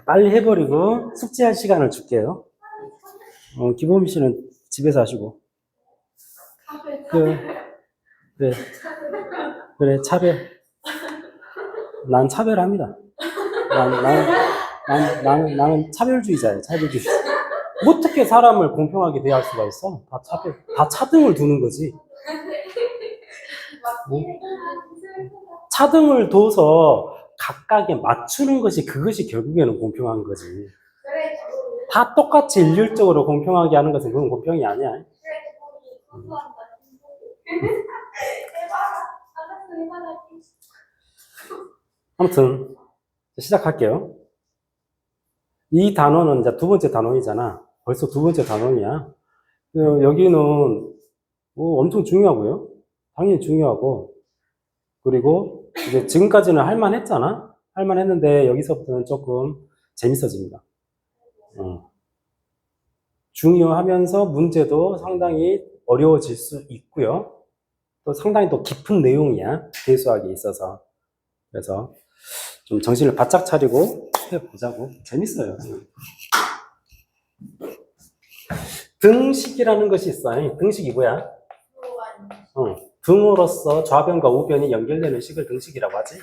빨리 해버리고 숙제할 시간을 줄게요. 기범 씨는 집에서 하시고. 그래, 그래, 차별. 난 차별합니다. 나는 차별주의자예요, 차별주의자. 어떻게 사람을 공평하게 대할 수가 있어? 다 차등을 두는 거지. 차등을 둬서 각각에 맞추는 것이 그것이 결국에는 공평한 거지. 다 똑같이 일률적으로 공평하게 하는 것은 그건 공평이 아니야. 아무튼 시작할게요. 이 단원은 이제 두 번째 단원이잖아. 벌써 두 번째 단원이야. 여기는 엄청 중요하고요. 당연히 중요하고, 그리고 이제 지금까지는 할만했잖아. 할만했는데 여기서부터는 조금 재밌어집니다. 중요하면서 문제도 상당히 어려워질 수 있고요. 또 상당히 또 깊은 내용이야. 대수학에 있어서. 그래서 좀 정신을 바짝 차리고 해보자고. 재밌어요. 등식이라는 것이 있어. 등식이 뭐야? 등으로서 좌변과 우변이 연결되는 식을 등식이라고 하지.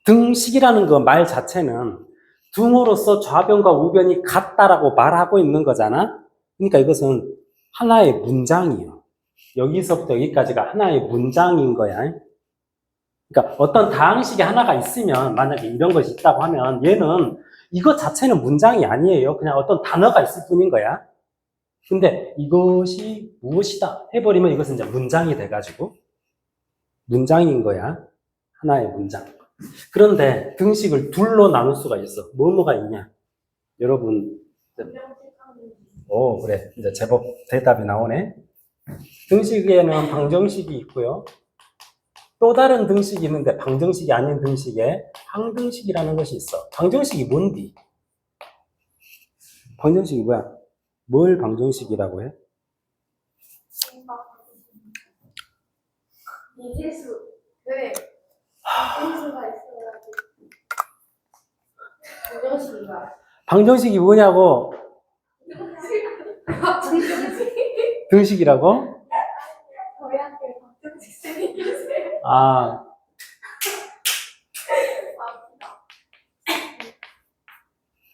등식이라는 그 말 자체는 등으로서 좌변과 우변이 같다라고 말하고 있는 거잖아. 그러니까 이것은 하나의 문장이에요. 여기서부터 여기까지가 하나의 문장인 거야. 그러니까 어떤 다항식이 하나가 있으면, 만약에 이런 것이 있다고 하면 얘는 이것 자체는 문장이 아니에요. 그냥 어떤 단어가 있을 뿐인 거야. 근데 이것이 무엇이다 해버리면 이것은 이제 문장이 돼가지고 문장인 거야. 하나의 문장. 그런데 등식을 둘로 나눌 수가 있어. 뭐가 있냐? 여러분, 그래. 이제 제법 대답이 나오네. 등식에는 방정식이 있고요. 또 다른 등식이 있는데 방정식이 아닌 등식에 항등식이라는 것이 있어. 방정식이 뭔디? 방정식이 뭐야? 뭘 방정식이라고 해? 미지수. 네. 미지수가 있어가지고. 방정식인가? 방정식이 뭐냐고? 등식이라고? 저희한테 방정식 쌤이세요?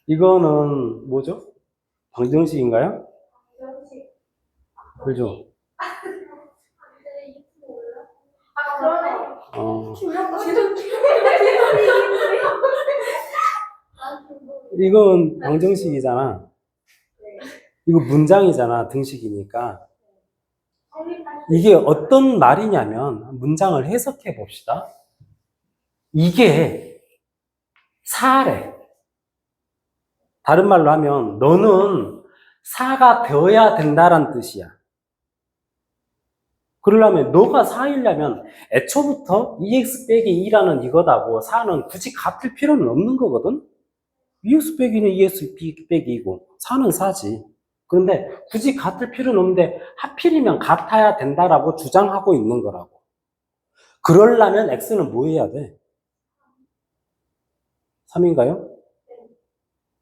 이거는 뭐죠? 방정식인가요? 방정식. 그죠? 그러네. 이건 방정식이잖아. 이거 문장이잖아. 등식이니까. 이게 어떤 말이냐면 문장을 해석해 봅시다. 이게 사래. 다른 말로 하면 너는 사가 되어야 된다란 뜻이야. 그러려면 너가 4이려면 애초부터 2x 빼기 2라는 이거다고 4는 굳이 같을 필요는 없는 거거든. 2x 빼기는 2x 빼기 2고 4는 4지. 그런데 굳이 같을 필요는 없는데 하필이면 같아야 된다라고 주장하고 있는 거라고. 그러려면 x는 뭐 해야 돼? 3인가요?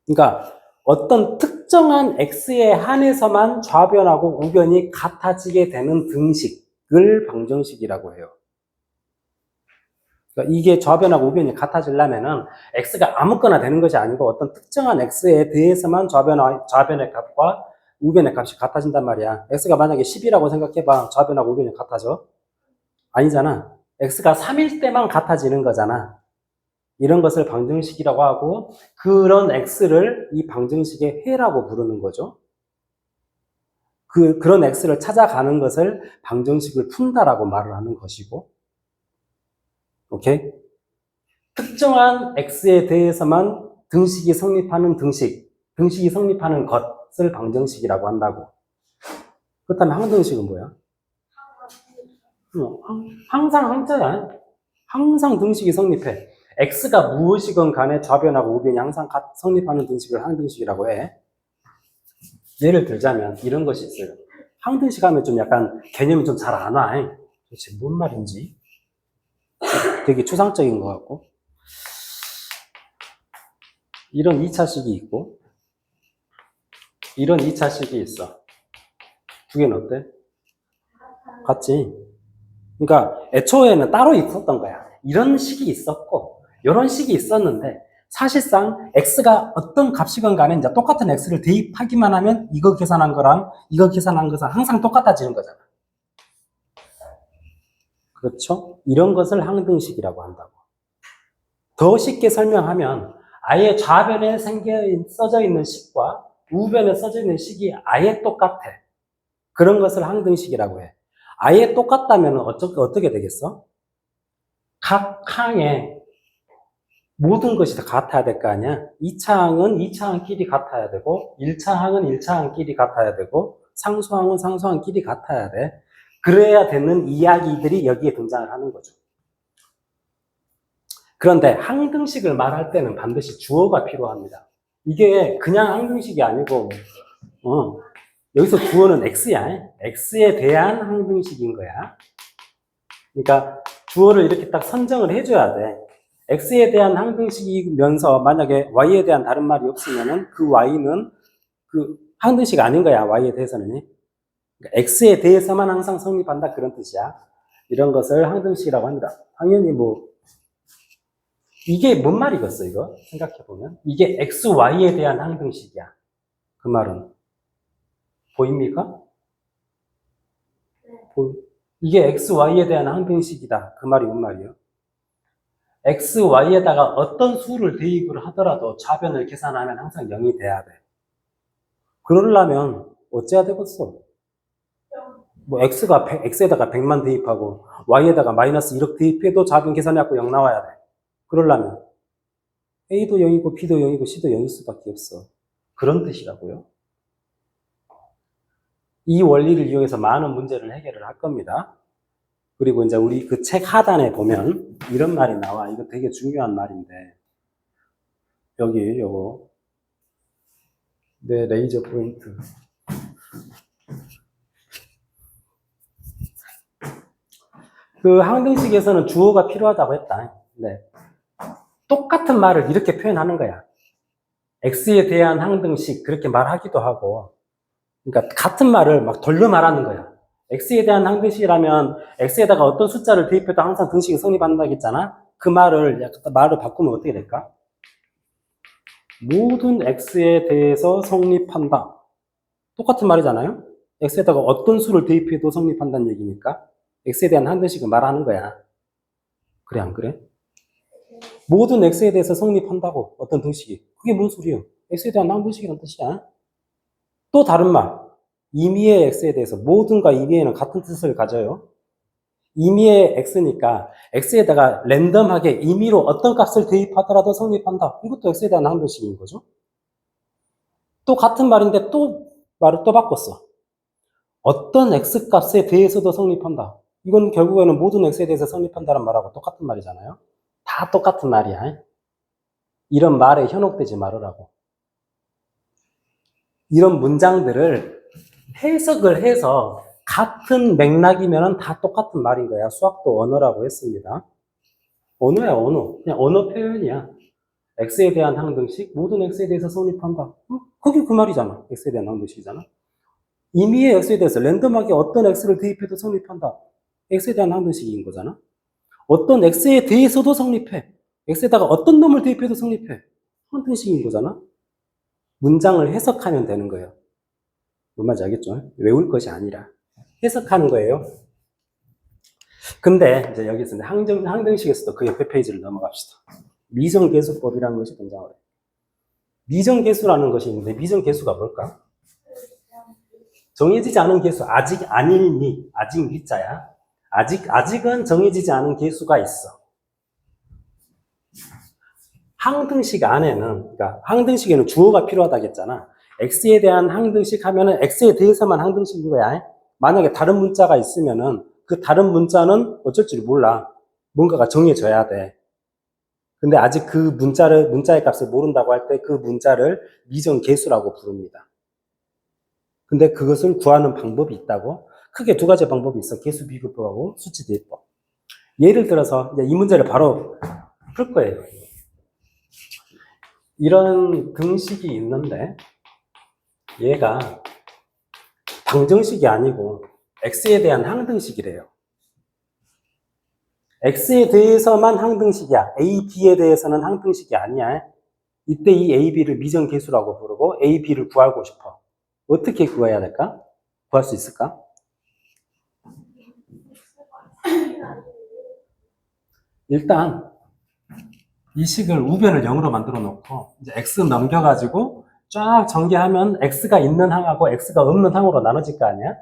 그러니까 어떤 특정한 x에 한해서만 좌변하고 우변이 같아지게 되는 등식을 방정식이라고 해요. 그러니까 이게 좌변하고 우변이 같아지려면은 x가 아무거나 되는 것이 아니고 어떤 특정한 x에 대해서만 좌변의 값과 우변의 값이 같아진단 말이야. x가 만약에 10이라고 생각해봐. 좌변하고 우변이 같아져? 아니잖아. x가 3일 때만 같아지는 거잖아. 이런 것을 방정식이라고 하고 그런 x를 이 방정식의 해라고 부르는 거죠. 그런 x를 찾아가는 것을 방정식을 푼다라고 말을 하는 것이고, 오케이? 특정한 x에 대해서만 등식이 성립하는 등식이 성립하는 것을 방정식이라고 한다고. 그렇다면 항등식은 뭐야? 항상 항자야. 항상 등식이 성립해. x가 무엇이건 간에 좌변하고 우변이 항상 성립하는 등식을 항등식이라고 해. 예를 들자면 이런 것이 있어요. 항등식 하면 좀 약간 개념이 좀 잘 안 와. 도대체 뭔 말인지 되게 추상적인 것 같고. 이런 2차식이 있고, 이런 2차식이 있어. 두 개는 어때? 같지? 그러니까 애초에는 따로 있었던 거야. 이런 식이 있었고, 이런 식이 있었는데, 사실상 x가 어떤 값이건 간에 이제 똑같은 x를 대입하기만 하면 이거 계산한 거랑 이거 계산한 것은 항상 똑같아지는 거잖아. 그렇죠? 이런 것을 항등식이라고 한다고. 더 쉽게 설명하면 아예 좌변에 써져 있는 식과 우변에 써져 있는 식이 아예 똑같아. 그런 것을 항등식이라고 해. 아예 똑같다면 어떻게 되겠어? 각 항에 모든 것이 다 같아야 될 거 아니야? 2차 항은 2차 항끼리 같아야 되고 1차 항은 1차 항끼리 같아야 되고 상수항은 상수항끼리 같아야 돼. 그래야 되는 이야기들이 여기에 등장을 하는 거죠. 그런데 항등식을 말할 때는 반드시 주어가 필요합니다. 이게 그냥 항등식이 아니고 여기서 주어는 x야. x에 대한 항등식인 거야. 그러니까 주어를 이렇게 딱 선정을 해줘야 돼. x에 대한 항등식이면서 만약에 y에 대한 다른 말이 없으면은 그 y는 그 항등식 아닌 거야. y에 대해서는. 그러니까 x에 대해서만 항상 성립한다 그런 뜻이야. 이런 것을 항등식이라고 합니다. 당연히 이게 뭔 말이겠어 이거? 생각해보면 이게 x, y에 대한 항등식이야. 그 말은 보입니까? 이게 x, y에 대한 항등식이다. 그 말이 뭔 말이에요? x, y에다가 어떤 수를 대입을 하더라도 좌변을 계산하면 항상 0이 돼야 돼. 그러려면 어째야 되겠어? x에다가 100만 대입하고 y에다가 마이너스 1억 대입해도 좌변 계산해갖고 0 나와야 돼. 그러려면 a도 0이고 b도 0이고 c도 0일 수밖에 없어. 그런 뜻이라고요. 이 원리를 이용해서 많은 문제를 해결을 할 겁니다. 그리고 이제 우리 그 책 하단에 보면 이런 말이 나와. 이거 되게 중요한 말인데 여기 요거 내 레이저 포인트 그 항등식에서는 주어가 필요하다고 했다. 네. 똑같은 말을 이렇게 표현하는 거야. x에 대한 항등식 그렇게 말하기도 하고 그러니까 같은 말을 막 돌려 말하는 거야. x에 대한 항등식이라면 x에다가 어떤 숫자를 대입해도 항상 등식이 성립한다고 했잖아. 그 말을 바꾸면 어떻게 될까? 모든 x에 대해서 성립한다. 똑같은 말이잖아요. x에다가 어떤 수를 대입해도 성립한다는 얘기니까 x에 대한 항등식을 말하는 거야. 그래 안 그래? 모든 x에 대해서 성립한다고 어떤 등식이. 그게 뭔 소리예요? x에 대한 항등식이라는 뜻이야. 또 다른 말. 임의의 x에 대해서 모든과 임의에는 같은 뜻을 가져요. 임의의 x니까 x에다가 랜덤하게 임의로 어떤 값을 대입하더라도 성립한다. 이것도 x에 대한 항등식인 거죠. 또 같은 말인데 또 말을 또 바꿨어. 어떤 x값에 대해서도 성립한다. 이건 결국에는 모든 x에 대해서 성립한다는 말하고 똑같은 말이잖아요. 다 똑같은 말이야. 이런 말에 현혹되지 말으라고. 이런 문장들을 해석을 해서 같은 맥락이면 다 똑같은 말인 거야. 수학도 언어라고 했습니다. 언어야, 언어. 그냥 언어 표현이야. x에 대한 항등식, 모든 x에 대해서 성립한다. 그게 그 말이잖아. x에 대한 항등식이잖아. 임의의 x에 대해서 랜덤하게 어떤 x를 대입해도 성립한다. x에 대한 항등식인 거잖아. 어떤 x에 대해서도 성립해. x에다가 어떤 놈을 대입해도 성립해. 항등식인 거잖아. 문장을 해석하면 되는 거예요. 뭔 말인지 알겠죠? 외울 것이 아니라 해석하는 거예요. 근데 이제 여기서 항등식에서도 그 옆에 페이지를 넘어갑시다. 미정계수법이라는 것이 등장을 해요. 미정계수라는 것이 있는데 미정계수가 뭘까? 정해지지 않은 계수, 아직 아니니, 아직 미자야. 아직은 정해지지 않은 계수가 있어. 항등식 안에는, 그러니까 항등식에는 주어가 필요하다겠잖아. x에 대한 항등식 하면은 x에 대해서만 항등식인 거야. 만약에 다른 문자가 있으면은 그 다른 문자는 어쩔 줄 몰라. 뭔가가 정해져야 돼. 근데 아직 그 문자의 값을 모른다고 할 때 그 문자를 미정계수라고 부릅니다. 근데 그것을 구하는 방법이 있다고? 크게 두 가지 방법이 있어. 계수 비교법하고 수치 대입법. 예를 들어서 이제 이 문제를 바로 풀 거예요. 이런 등식이 있는데 얘가 방정식이 아니고 x에 대한 항등식이래요. x에 대해서만 항등식이야. a, b에 대해서는 항등식이 아니야. 이때 이 a, b를 미정계수라고 부르고 a, b를 구하고 싶어. 어떻게 구해야 될까? 구할 수 있을까? 일단 이 식을 우변을 0으로 만들어 놓고 이제 x 넘겨가지고 쫙 전개하면 x가 있는 항하고 x가 없는 항으로 나눠질 거 아니야?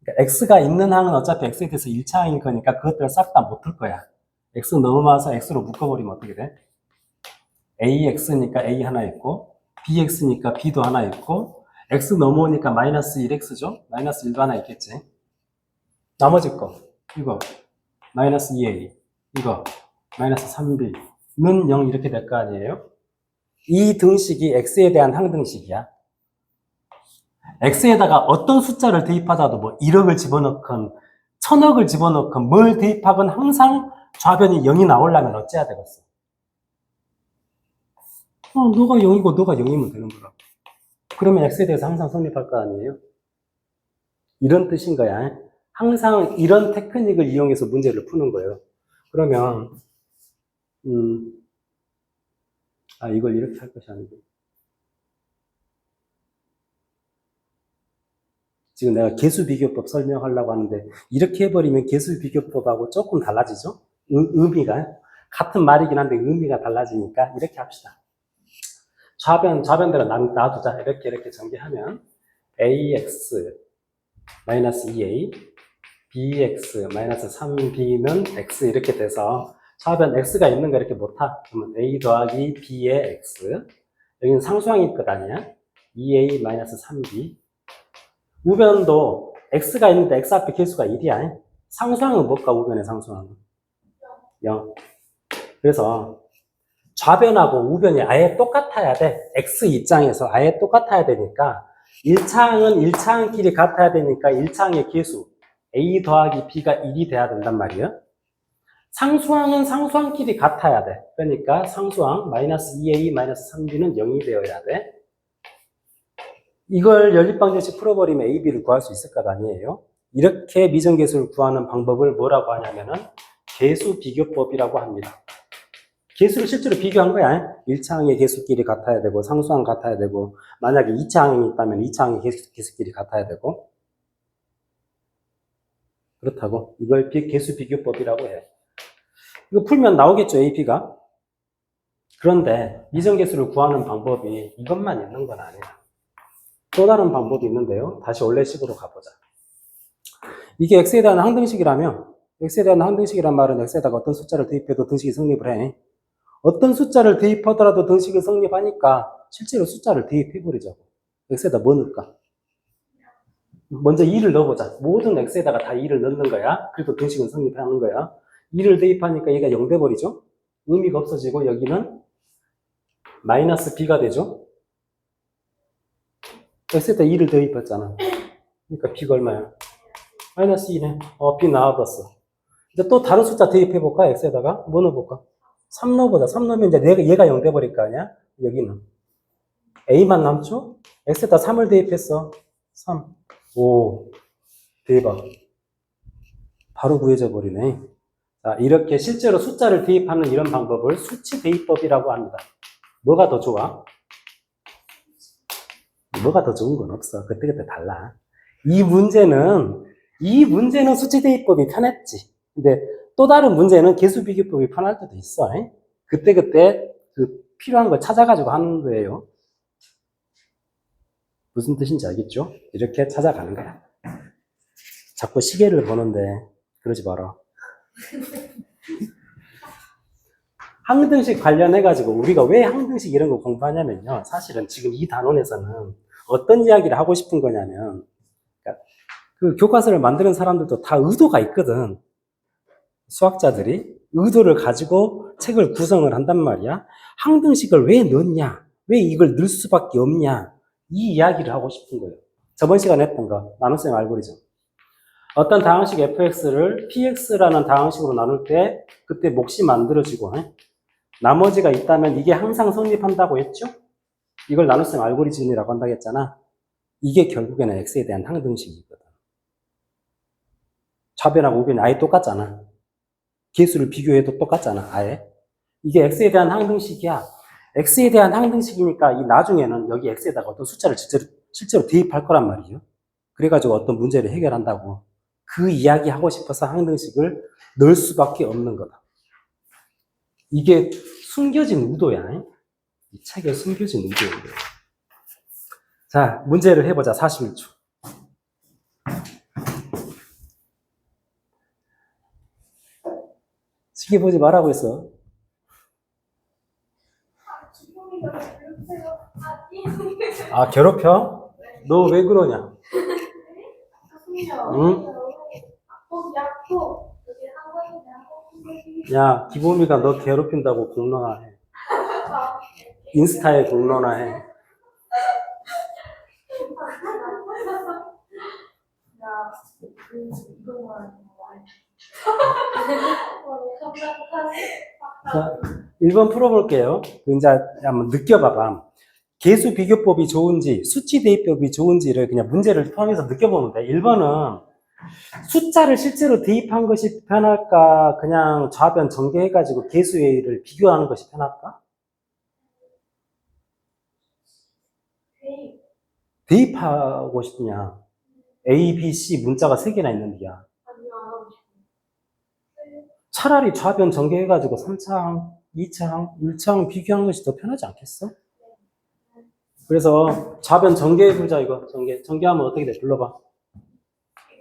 그러니까 x가 있는 항은 어차피 x에 대해서 1차항일 거니까 그것들을 싹 다 못 풀 거야. x 넘어와서 x로 묶어버리면 어떻게 돼? ax니까 a 하나 있고 bx니까 b도 하나 있고 x 넘어오니까 마이너스 1x죠? 마이너스 1도 하나 있겠지. 나머지 거 이거 마이너스 2a 이거 마이너스 3b는 0 이렇게 될 거 아니에요? 이 등식이 x에 대한 항등식이야. x에다가 어떤 숫자를 대입하자도 뭐 1억을 집어넣건 1000억을 집어넣건 뭘 대입하건 항상 좌변이 0이 나오려면 어찌해야 되겠어? 너가 0이고 너가 0이면 되는 거라고. 그러면 x에 대해서 항상 성립할 거 아니에요? 이런 뜻인 거야. 항상 이런 테크닉을 이용해서 문제를 푸는 거예요. 그러면 이걸 이렇게 할 것이 아니고 지금 내가 계수비교법 설명하려고 하는데 이렇게 해버리면 계수비교법하고 조금 달라지죠? 의미가 같은 말이긴 한데 의미가 달라지니까 이렇게 합시다. 좌변대로 놔두자. 이렇게 전개하면 ax 마이너스 2a bx 마이너스 3b는 x 이렇게 돼서 좌변 x가 있는 거 이렇게 못하. 그러면 a 더하기 b의 x 여기는 상수항일 것 아니야? 2a 마이너스 3b 우변도 x가 있는데 x 앞에 개수가 1이야. 상수항은 뭘까? 우변의 상수항은 0. 그래서 좌변하고 우변이 아예 똑같아야 돼. x 입장에서 아예 똑같아야 되니까 1차항은 1차항끼리 같아야 되니까 1차항의 개수 a 더하기 b가 1이 돼야 된단 말이에요. 상수항은 상수항끼리 같아야 돼. 그러니까 상수항 마이너스 2a 마이너스 3b는 0이 되어야 돼. 이걸 연립방정식 풀어버리면 a, b를 구할 수 있을 것 아니에요. 이렇게 미정계수를 구하는 방법을 뭐라고 하냐면은 계수비교법이라고 합니다. 계수를 실제로 비교한 거야. 1차항의 개수끼리 같아야 되고 상수항 같아야 되고 만약에 2차항이 있다면 2차항의 개수끼리 같아야 되고 그렇다고 이걸 계수비교법이라고 해. 이거 풀면 나오겠죠, a, b가. 그런데 미정계수를 구하는 방법이 이것만 있는 건 아니야. 또 다른 방법이 있는데요. 다시 원래식으로 가보자. 이게 x에 대한 항등식이라면 x에 대한 항등식이란 말은 x에다가 어떤 숫자를 대입해도 등식이 성립을 해. 어떤 숫자를 대입하더라도 등식이 성립하니까 실제로 숫자를 대입해버리자고. x에다 뭐 넣을까? 먼저 2를 넣어보자. 모든 x에다가 다 2를 넣는 거야. 그래도 등식은 성립하는 거야. 2를 대입하니까 얘가 0 돼버리죠. 의미가 없어지고 여기는 마이너스 b가 되죠. x에다 2를 대입했잖아. 그러니까 b가 얼마야? 마이너스 2네. b 나와봤어. 이제 또 다른 숫자 대입해볼까? x에다가 뭐 넣어볼까? 3 넣어보자. 3 넣으면 이제 얘가 0 돼버릴 거 아니야? 여기는 a만 남죠? x에다 3을 대입했어. 3. 오, 대박. 바로 구해져 버리네. 자, 이렇게 실제로 숫자를 대입하는 이런 방법을 수치 대입법이라고 합니다. 뭐가 더 좋아? 뭐가 더 좋은 건 없어. 그때그때 달라. 이 문제는 수치 대입법이 편했지. 근데 또 다른 문제는 계수비교법이 편할 때도 있어. 그때그때 그 필요한 걸 찾아가지고 하는 거예요. 무슨 뜻인지 알겠죠? 이렇게 찾아가는 거야. 자꾸 시계를 보는데 그러지 마라. 항등식 관련해가지고 우리가 왜 항등식 이런 거 공부하냐면요. 사실은 지금 이 단원에서는 어떤 이야기를 하고 싶은 거냐면 그러니까 그 교과서를 만드는 사람들도 다 의도가 있거든. 수학자들이 의도를 가지고 책을 구성을 한단 말이야. 항등식을 왜 넣냐? 왜 이걸 넣을 수밖에 없냐? 이 이야기를 하고 싶은 거예요. 저번 시간에 했던 거, 나눗셈 알고리즘. 어떤 다항식 fx를 px라는 다항식으로 나눌 때 그때 몫이 만들어지고 나머지가 있다면 이게 항상 성립한다고 했죠? 이걸 나눗셈 알고리즘이라고 한다고 했잖아. 이게 결국에는 x에 대한 항등식이거든. 좌변하고 우변이 아예 똑같잖아. 개수를 비교해도 똑같잖아, 아예. 이게 x에 대한 항등식이야. x에 대한 항등식이니까 이 나중에는 여기 x에다가 어떤 숫자를 실제로 대입할 거란 말이에요. 그래가지고 어떤 문제를 해결한다고. 그 이야기 하고 싶어서 항등식을 넣을 수밖에 없는 거다. 이게 숨겨진 의도야. 이 책에 숨겨진 의도예요. 자, 문제를 해보자. 41초. 시계 보지 말라고 했어. 주범이가 괴롭혀요. 아, 괴롭혀? 너 왜 그러냐? 응? 약속. 여기 학원이냐? 야, 기범이가 너 괴롭힌다고 공론화해. 인스타에 공론화해. 야, 이거만. 자, 1번 풀어볼게요. 이제 한번 느껴봐봐. 개수 비교법이 좋은지, 수치 대입법이 좋은지를 그냥 문제를 통해서 느껴보면 돼. 1번은 숫자를 실제로 대입한 것이 편할까? 그냥 좌변 전개해가지고 개수를 비교하는 것이 편할까? 대입하고 싶냐? A, B, C 문자가 3개나 있는데야. 차라리 좌변 전개해가지고 3차항, 2차항, 1차항 비교하는 것이 더 편하지 않겠어? 그래서 좌변 전개해보자, 이거. 전개하면 어떻게 돼? 불러봐.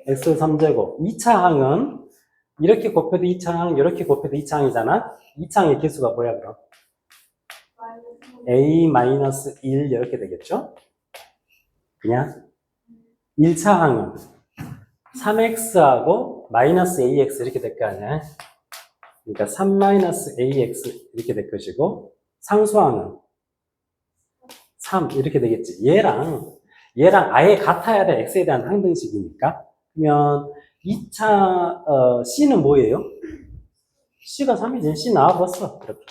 x 3제곱. 2차항은 이렇게 곱해도 2차항, 이렇게 곱해도 2차항이잖아? 2차항의 개수가 뭐야, 그럼? a-1 이렇게 되겠죠? 그냥 1차항은 3x하고 마이너스 ax 이렇게 될 거 아니야? 그러니까 3-ax 이렇게 될 것이고 상수항은 3 이렇게 되겠지. 얘랑 아예 같아야 돼. x에 대한 항등식이니까. 그러면 2차 c는 뭐예요? c가 3이지. c 나와봤어. 이렇게.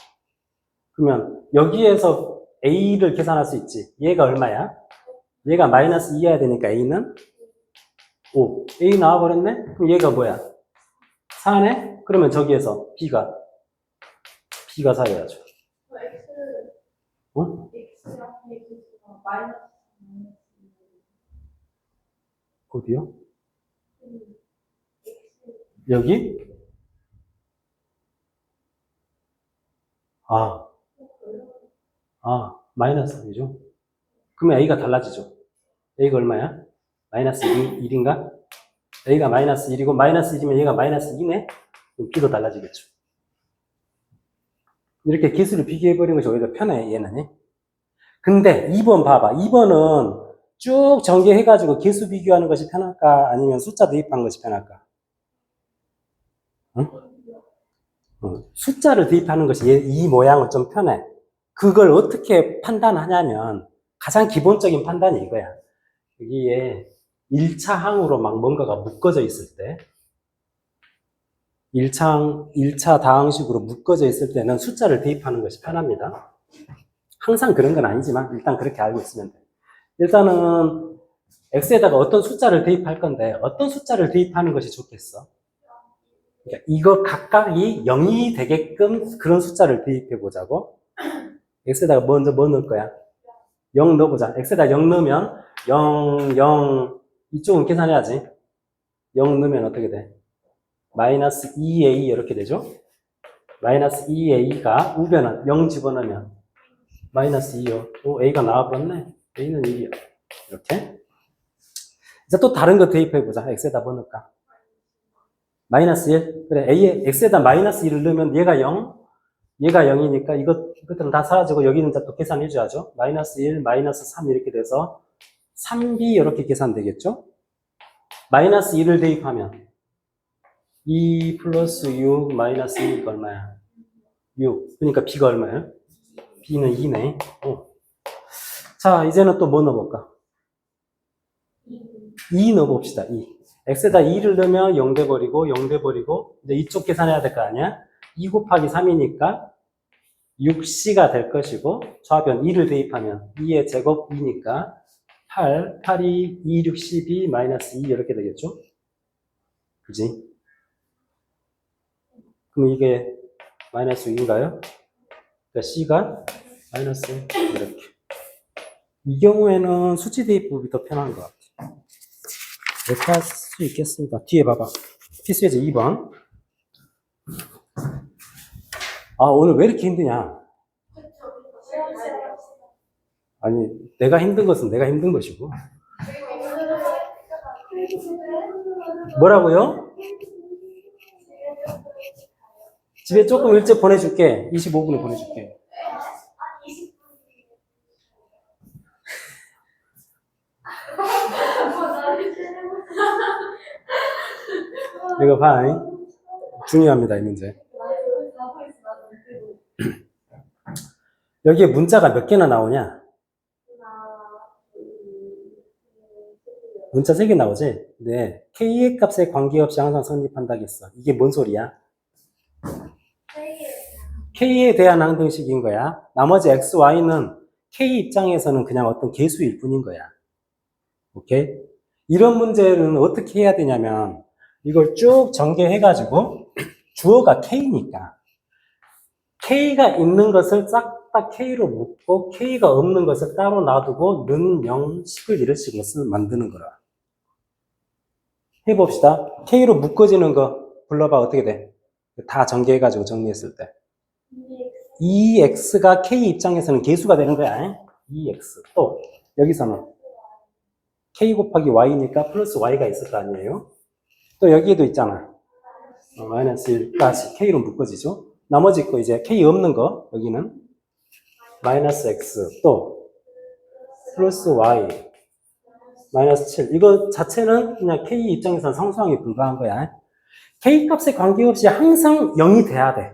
그러면 여기에서 a를 계산할 수 있지. 얘가 얼마야? 얘가 마이너스 2여야 되니까 a는 5. a 나와버렸네? 그럼 얘가 뭐야? 4네? 그러면 저기에서 b가 4여야죠. 어? 어디요? 여기? 마이너스 3이죠. 그러면 a가 달라지죠. a가 얼마야? 마이너스 1인가? a가 마이너스 1이고 마이너스 1이면 얘가 마이너스 2네? 그럼 b도 달라지겠죠. 이렇게 개수를 비교해버리는 것이 오히려 편해, 얘는. 근데 2번 봐봐. 2번은 쭉 전개해가지고 개수 비교하는 것이 편할까? 아니면 숫자 대입한 것이 편할까? 응? 숫자를 대입하는 것이 이 모양은 좀 편해. 그걸 어떻게 판단하냐면 가장 기본적인 판단이 이거야. 여기에 1차 항으로 막 뭔가가 묶어져 있을 때 1차 다항식으로 묶어져 있을 때는 숫자를 대입하는 것이 편합니다. 항상 그런 건 아니지만 일단 그렇게 알고 있으면 돼. 일단은 x에다가 어떤 숫자를 대입할 건데 어떤 숫자를 대입하는 것이 좋겠어? 그러니까 이거 각각이 0이 되게끔 그런 숫자를 대입해 보자고. x에다가 먼저 뭐 넣을 거야? 0 넣어보자. x에다 0 넣으면 0, 0 이쪽은 계산해야지. 0 넣으면 어떻게 돼? 마이너스 2a 이렇게 되죠? 마이너스 2a가 우변은 0 집어넣으면 마이너스 2요. 오, a가 나와버렸네. a는 1이요. 이렇게. 이제 또 다른 거 대입해보자. x에다 뭐 넣을까? 마이너스 1. 그래, x에다 마이너스 1을 넣으면 얘가 0, 얘가 0이니까 이것들은 다 사라지고 여기는 또 계산해줘야죠. 마이너스 1, 마이너스 3 이렇게 돼서 3b 이렇게 계산되겠죠? 마이너스 1을 대입하면 2 플러스 6 마이너스 2가 얼마야? 6. 그러니까 b가 얼마야? b는 2네. 자, 이제는 또 뭐 넣어볼까? 2 넣어봅시다. 2. x에다 2를 넣으면 0 돼버리고 0 돼버리고 이제 이쪽 계산해야 될 거 아니야? 2 곱하기 3이니까 6C가 될 것이고 좌변 2를 대입하면 2의 제곱 2니까 8, 8이 2, 6, 12 마이너스 2 이렇게 되겠죠? 그지? 그럼 이게 마이너스 6인가요? 그러니까 C가 마이너스 이렇게. 이 경우에는 수치 대입법이 더 편한 것 같아요. 이렇게 할 수 있겠습니다. 뒤에 봐봐. 필수예제 2번. 아, 오늘 왜 이렇게 힘드냐? 아니, 내가 힘든 것은 내가 힘든 것이고. 뭐라고요? 집에 조금 일찍 보내줄게. 25분에 보내줄게. 이거 봐. 중요합니다, 이 문제. 여기에 문자가 몇 개나 나오냐? 문자 3개 나오지? 네. K의 값에 관계없이 항상 성립한다겠어. 이게 뭔 소리야? K에 대한 항등식인 거야. 나머지 X, Y는 K 입장에서는 그냥 어떤 개수일 뿐인 거야. 오케이? 이런 문제는 어떻게 해야 되냐면, 이걸 쭉 전개해가지고, 주어가 K니까, K가 있는 것을 싹 다 K로 묶고, K가 없는 것을 따로 놔두고, 는, 영, 10을 이런 식으로 만드는 거라. 해봅시다. K로 묶어지는 거 불러봐. 어떻게 돼? 다 전개해가지고 정리했을 때. 2x가 K 입장에서는 개수가 되는 거야. 2x. 또 여기서는 K 곱하기 Y니까 플러스 Y가 있을 거 아니에요? 또 여기에도 있잖아. 마이너스 1까지 K로 묶어지죠? 나머지 거 이제 K 없는 거 여기는 마이너스 X 또 플러스 Y 마이너스 7. 이거 자체는 그냥 K 입장에서는 상수항에 불과한 거야. K 값에 관계없이 항상 0이 돼야 돼.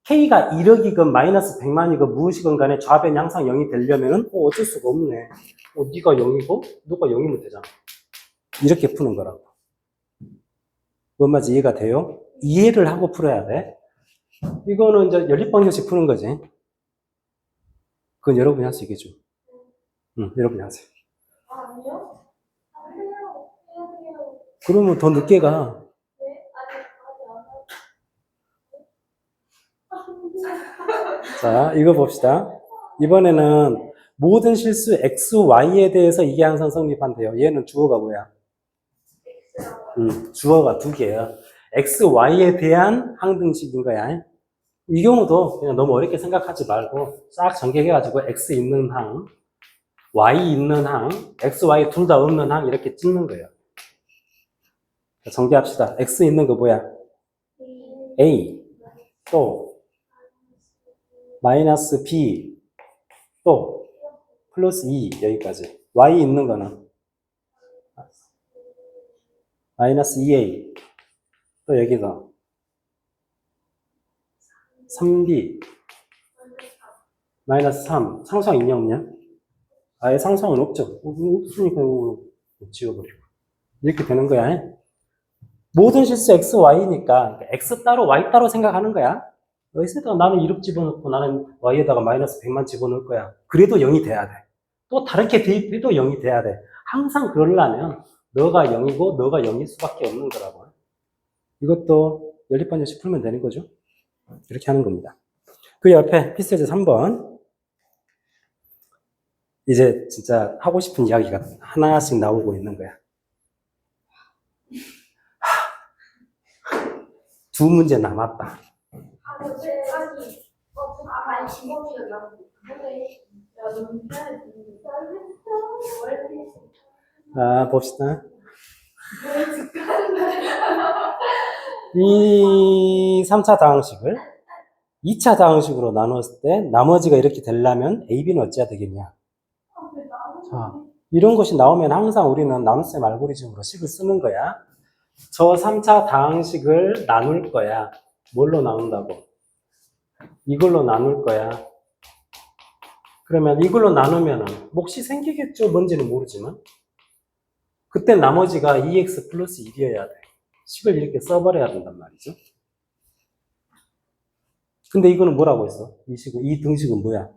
K가 1억이건 마이너스 100만이건 무엇이건 간에 좌변이 항상 0이 되려면은 어쩔 수가 없네. 네가 0이고 누가 0이면 되잖아. 이렇게 푸는 거라고. 뭔 말인지 이해가 돼요? 이해를 하고 풀어야 돼. 이거는 이제 연립방정식 푸는 거지. 그건 여러분이 할 수 있겠죠. 응, 여러분이 하세요. 아니요? 해야 돼요. 그러면 더 늦게 가. 네? 아직 안 하죠. 자, 이거 봅시다. 이번에는 모든 실수 x, y에 대해서 이게 항상 성립한대요. 얘는 주어가 뭐야? 주어가 2개야. x, y에 대한 항등식인 거야. 이 경우도 그냥 너무 어렵게 생각하지 말고 싹 전개해가지고 x 있는 항, y 있는 항, x, y 둘 다 없는 항 이렇게 찍는 거예요. 자, 전개합시다. x 있는 거 뭐야? a 또 마이너스 b 또 플러스 2 여기까지. y 있는 거는 마이너스 2a 또 여기서 3b 마이너스 3 상수항 있냐 없냐? 아예 상수항은 없죠. 없으니까 지워버리고 이렇게 되는 거야. 모든 실수 x, y니까 x 따로 y 따로 생각하는 거야. 여기서도 나는 2억 집어넣고 나는 y에다가 마이너스 100만 집어넣을 거야. 그래도 0이 돼야 돼. 또 다르게 대입해도 0이 돼야 돼. 항상 그러려면 너가 0이고 너가 0일 수밖에 없는 거라고. 이것도 연립방정식 풀면 되는 거죠. 이렇게 하는 겁니다. 그 옆에 필수예제 3번. 이제 진짜 하고 싶은 이야기가 하나씩 나오고 있는 거야. 두 문제 남았다. 자, 봅시다. 이 3차 다항식을 2차 다항식으로 나눴을 때 나머지가 이렇게 되려면 A, B는 어찌해야 되겠냐? 자, 이런 것이 나오면 항상 우리는 나눗셈 알고리즘으로 식을 쓰는 거야. 저 3차 다항식을 나눌 거야. 뭘로 나눈다고? 이걸로 나눌 거야. 그러면 이걸로 나누면 몫이 생기겠죠? 뭔지는 모르지만. 그때 나머지가 2x 플러스 1이어야 돼. 식을 이렇게 써버려야 된단 말이죠. 근데 이거는 뭐라고 했어? 이 등식은 뭐야?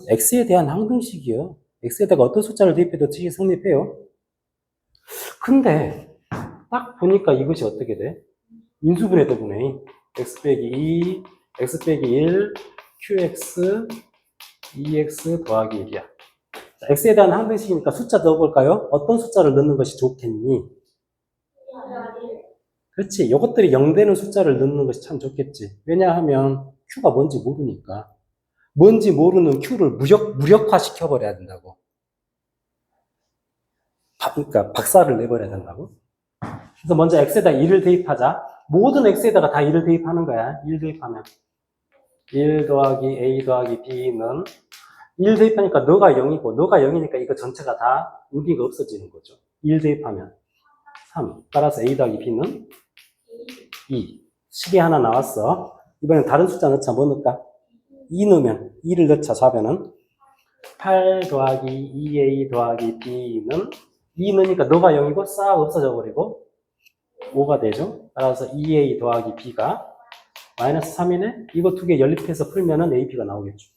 x에 대한 항등식이요. x에다가 어떤 숫자를 대입해도 뜻이 성립해요. 근데 딱 보니까 이것이 어떻게 돼? 인수분해 때문에 x 빼기 2, x 빼기 1, qx, 2x 더하기 1이야. x에 대한 항등식이니까 숫자 넣어볼까요? 어떤 숫자를 넣는 것이 좋겠니? 그렇지. 이것들이 0 되는 숫자를 넣는 것이 참 좋겠지. 왜냐하면 q가 뭔지 모르니까. 뭔지 모르는 q를 무력화 시켜버려야 된다고. 그러니까 박살을 내버려야 된다고. 그래서 먼저 x에다 1을 대입하자. 모든 x에다가 다 1을 대입하는 거야. 1 대입하면 1 더하기 a 더하기 b는 1 대입하니까 너가 0이고 너가 0이니까 이거 전체가 다 의미가 없어지는 거죠. 1 대입하면 3. 따라서 a 더하기 b는 2. 식이 하나 나왔어. 이번엔 다른 숫자 넣자. 뭐 넣을까? 2 넣으면 2를 넣자. 좌변은 8 더하기 2a 더하기 b는 2 넣으니까 너가 0이고 싹 없어져 버리고 5가 되죠. 따라서 2a 더하기 b가 마이너스 3이네. 이거 두 개 연립해서 풀면은 ap가 나오겠죠.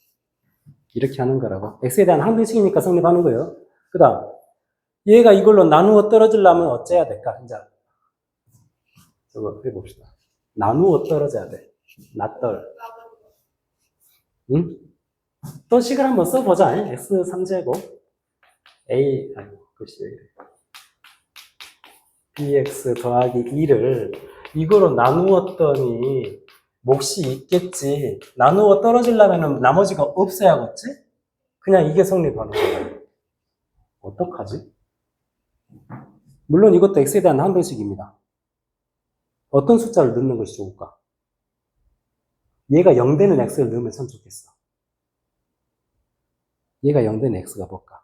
이렇게 하는 거라고. x에 대한 항등식이니까 성립하는 거예요. 그 다음 얘가 이걸로 나누어 떨어지려면 어째야 될까? 이제 저거 해봅시다. 나누어 떨어져야 돼. 나떨. 응? 또 식을 한번 써보자. x 3제곱 a 글씨 bx 더하기 2를 이거로 나누었더니 몫이 있겠지. 나누어 떨어지려면 나머지가 없어야겠지? 그냥 이게 성립하는 거야. 어떡하지? 물론 이것도 x에 대한 항등식입니다. 어떤 숫자를 넣는 것이 좋을까? 얘가 0 되는 x를 넣으면 참 좋겠어. 얘가 0 되는 x가 뭘까?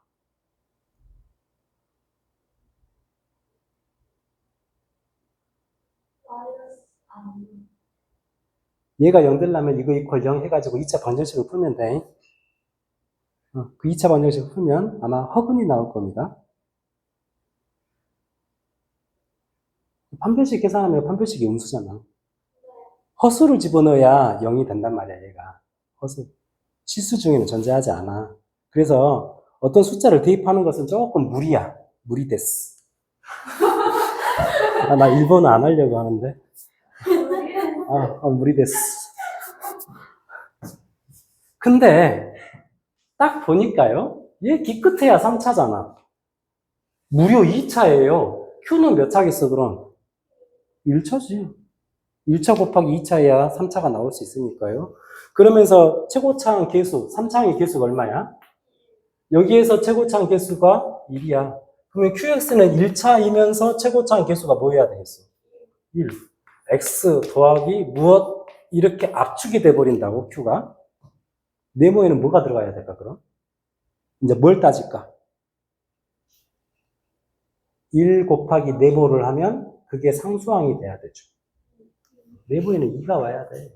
얘가 0 되려면 이거 이퀄 0 해가지고 2차 방정식을 풀면 돼. 그 2차 방정식을 풀면 아마 허근이 나올 겁니다. 판별식 계산하면 판별식이 음수잖아. 허수를 집어넣어야 0이 된단 말이야, 얘가. 허수. 치수 중에는 존재하지 않아. 그래서 어떤 숫자를 대입하는 것은 조금 무리야. 무리됐어. 나 일본어 안 하려고 하는데. 무리됐어. 근데 딱 보니까요. 얘 기껏해야 3차잖아. 무려 2차예요. Q는 몇 차겠어, 그럼? 1차지. 1차 곱하기 2차야 3차가 나올 수 있으니까요. 그러면서 최고차항 개수, 3차항의 개수가 얼마야? 여기에서 최고차항 개수가 1이야. 그러면 QX는 1차이면서 최고차항 개수가 뭐 해야 되겠어? 1. X 더하기 무엇? 이렇게 압축이 돼버린다고, Q가. 네모에는 뭐가 들어가야 될까, 그럼? 이제 뭘 따질까? 1 곱하기 네모를 하면 그게 상수항이 돼야 되죠. 네모에는 2가 와야 돼.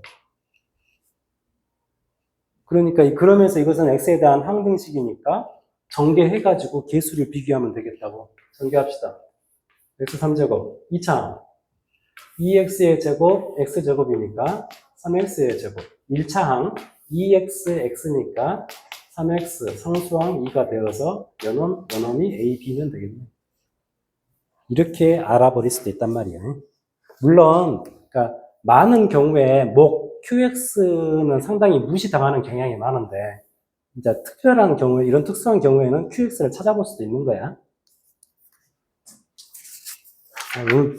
그러니까 그러면서 이것은 x에 대한 항등식이니까 전개해가지고 개수를 비교하면 되겠다고. 전개합시다. x 3제곱 2차 2x의 제곱 x제곱이니까 3x의 제곱 1차항 2x x니까 3x 상수항 2가 되어서 연원이 a, b면 되겠네. 이렇게 알아버릴 수도 있단 말이에요. 물론 그러니까 많은 경우에 QX는 상당히 무시당하는 경향이 많은데, 이제 특별한 경우에, 이런 특수한 경우에는 QX를 찾아볼 수도 있는 거야. 오늘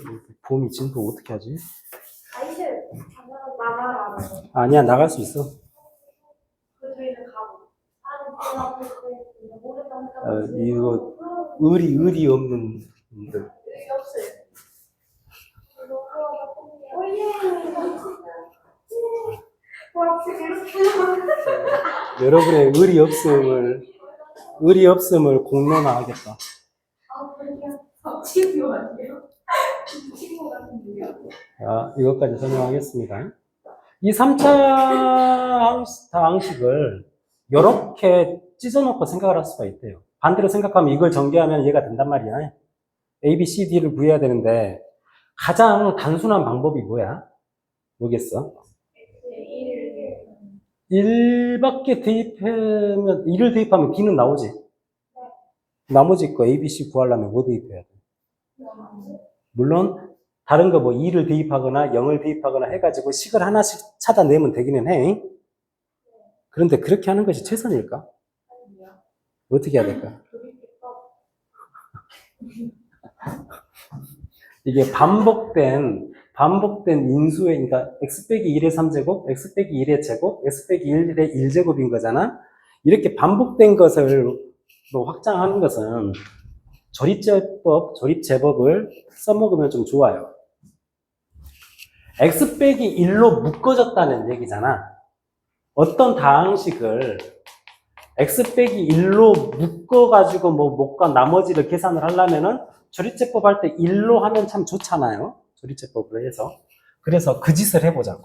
봄이 진도 어떻게 하지? 아이실 나가라. 아니야, 나갈 수 있어. 저희는 가고. 이거, 의리 없는 분들. 없어요. 여러분의 의리 없음을 공론화하겠다. 친구 같아요? 친구 같은데요? 자, 이것까지 설명하겠습니다. 이 3차 항식을 이렇게 찢어놓고 생각을 할 수가 있대요. 반대로 생각하면 이걸 전개하면 얘가 된단 말이야. A, B, C, D를 구해야 되는데 가장 단순한 방법이 뭐야? 뭐겠어? 1밖에 대입하면, 1을 대입하면 B는 나오지? 나머지 거 A, B, C 구하려면 뭐 대입해야 돼? 물론, 다른 거 뭐 2를 대입하거나 0을 대입하거나 해가지고 식을 하나씩 찾아내면 되기는 해. 그런데 그렇게 하는 것이 최선일까? 어떻게 해야 될까? 이게 반복된 인수의, 그러니까 x 빼기 1의 3제곱, x 빼기 1의 제곱, x 빼기 1의 1제곱인 거잖아? 이렇게 반복된 것을 뭐 확장하는 것은 조립제법을 써먹으면 좀 좋아요. x 빼기 1로 묶어졌다는 얘기잖아. 어떤 다항식을 x 빼기 1로 묶어가지고 뭐 뭐가 나머지를 계산을 하려면은 조립제법 할 때 1로 하면 참 좋잖아요. 조립제법으로 해서. 그래서 그 짓을 해보자고.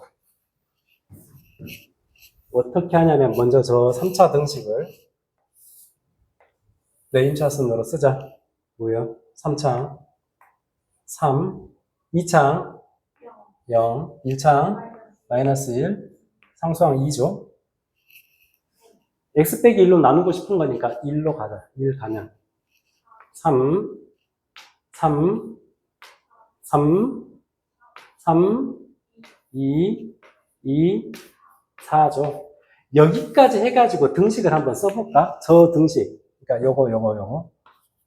어떻게 하냐면 먼저 저 3차 등식을 네임차순으로 쓰자. 뭐요? 3차 3, 2차 0, 1차 마이너스 1, 상수항 2죠. x 빼기 1로 나누고 싶은 거니까 1로 가자. 1 가면 3, 3, 3, 3, 2, 2, 4죠. 여기까지 해가지고 등식을 한번 써볼까? 저 등식. 그러니까 요거.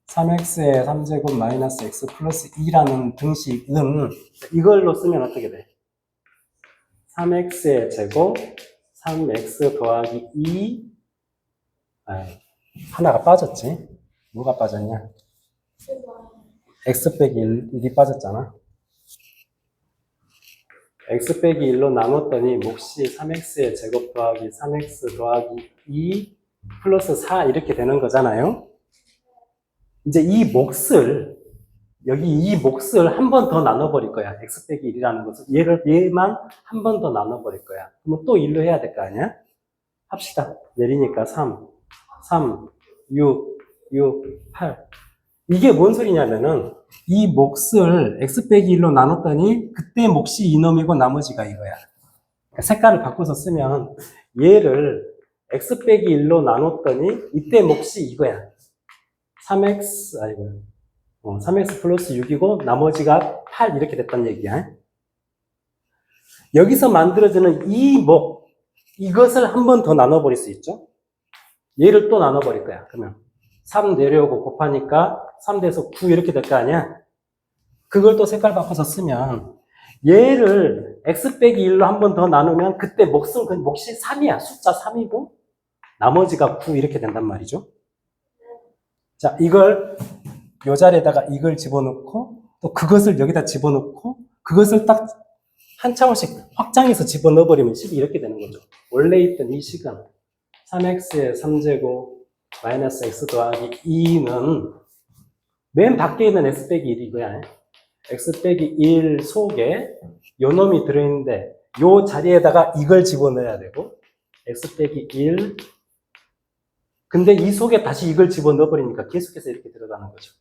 3x의 3제곱 마이너스 x 플러스 2라는 등식은 이걸로 쓰면 어떻게 돼? 3x의 제곱 3x 더하기 2 하나가 빠졌지? 뭐가 빠졌냐? x 빼기 1이 빠졌잖아. x 빼기 1로 나눴더니 몫이 3x의 제곱 더하기 3x 더하기 2 플러스 4 이렇게 되는 거잖아요. 이제 이 몫을 여기 이 몫을 한 번 더 나눠버릴 거야. x 빼기 1이라는 것을 얘만 한 번 더 나눠버릴 거야. 그러면 또 1로 해야 될 거 아니야? 합시다. 내리니까 3, 6, 8 이게 뭔 소리냐면은 이 몫을 x 빼기 1로 나눴더니 그때 몫이 이놈이고 나머지가 이거야. 색깔을 바꿔서 쓰면 얘를 x 빼기 1로 나눴더니 이때 몫이 이거야. 3x 플러스 6이고 나머지가 8 이렇게 됐단 얘기야. 여기서 만들어지는 이 이것을 한 번 더 나눠버릴 수 있죠. 얘를 또 나눠버릴 거야. 그러면 3 내려오고 곱하니까 3 돼서 9 이렇게 될 거 아니야. 그걸 또 색깔 바꿔서 쓰면 얘를 x 빼기 1로 한 번 더 나누면 그때 몫이 3이야. 숫자 3이고 나머지가 9 이렇게 된단 말이죠. 자, 이걸 요 자리에다가 이걸 집어넣고 또 그것을 여기다 집어넣고 그것을 딱 한 차원씩 확장해서 집어넣어버리면 식이 이렇게 되는 거죠. 원래 있던 이 식은 3x의 3제곱 마이너스 x 더하기 2는 맨 밖에 있는 x 빼기 1이 이거야. x 빼기 1 속에 요 놈이 들어있는데 요 자리에다가 이걸 집어넣어야 되고 x 빼기 1 근데 이 속에 다시 이걸 집어넣어버리니까 계속해서 이렇게 들어가는 거죠.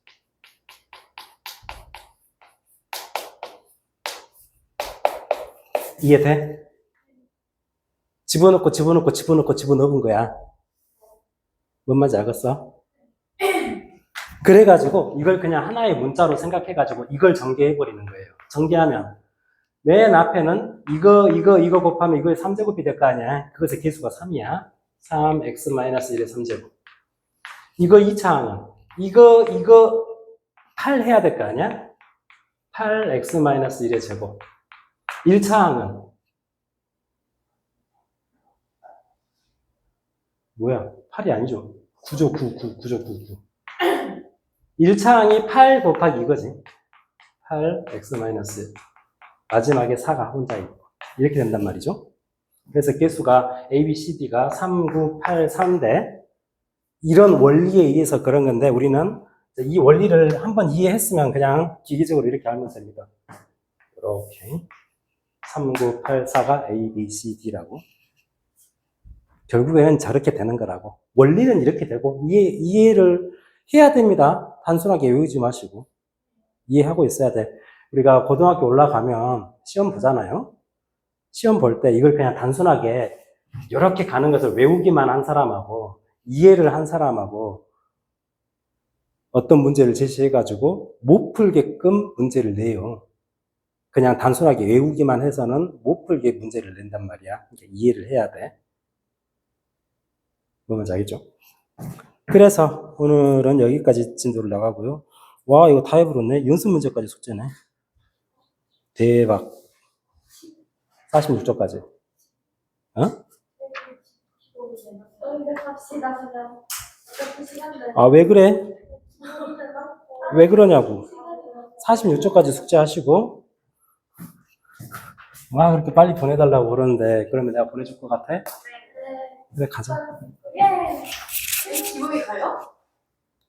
이해돼? 집어넣은 거야. 뭔 말인지 알겠어? 그래가지고 이걸 그냥 하나의 문자로 생각해가지고 이걸 전개해버리는 거예요. 전개하면 맨 앞에는 이거 곱하면 이거의 3제곱이 될 거 아니야. 그것의 개수가 3이야. 3x-1의 3제곱. 이거 2차항은 이거 8 해야 될 거 아니야? 8x-1의 제곱. 1차항은 뭐야? 8이 아니죠. 9죠. 9. 1차항이 8 곱하기 이거지. 8x-1. 마지막에 4가 혼자 있고. 이렇게 된단 말이죠. 그래서 개수가 A, B, C, D가 3, 9, 8, 3인데 이런 원리에 의해서 그런 건데 우리는 이 원리를 한번 이해했으면 그냥 기계적으로 이렇게 알면 됩니다. 이렇게 3, 9, 8, 4가 A, B, C, D라고. 결국에는 저렇게 되는 거라고. 원리는 이렇게 되고 이해를 해야 됩니다. 단순하게 외우지 마시고 이해하고 있어야 돼. 우리가 고등학교 올라가면 시험 보잖아요. 시험 볼 때 이걸 그냥 단순하게 이렇게 가는 것을 외우기만 한 사람하고 이해를 한 사람하고 어떤 문제를 제시해가지고 못 풀게끔 문제를 내요. 그냥 단순하게 외우기만 해서는 못 풀게 문제를 낸단 말이야. 그러니까 이해를 해야 돼. 뭔지 알겠죠? 그래서 오늘은 여기까지 진도를 나가고요. 와, 이거 다 해버렸네. 연습 문제까지 숙제네. 대박. 46쪽까지. 어? 근데 갑시다 그냥. 어차피 시간 되네. 아, 왜 그래? 왜 그러냐고. 46쪽까지 숙제하시고. 와, 그렇게 빨리 보내달라고 그러는데, 그러면 내가 보내줄 것 같아? 네. 그래, 가자. 예. 기분이 가요?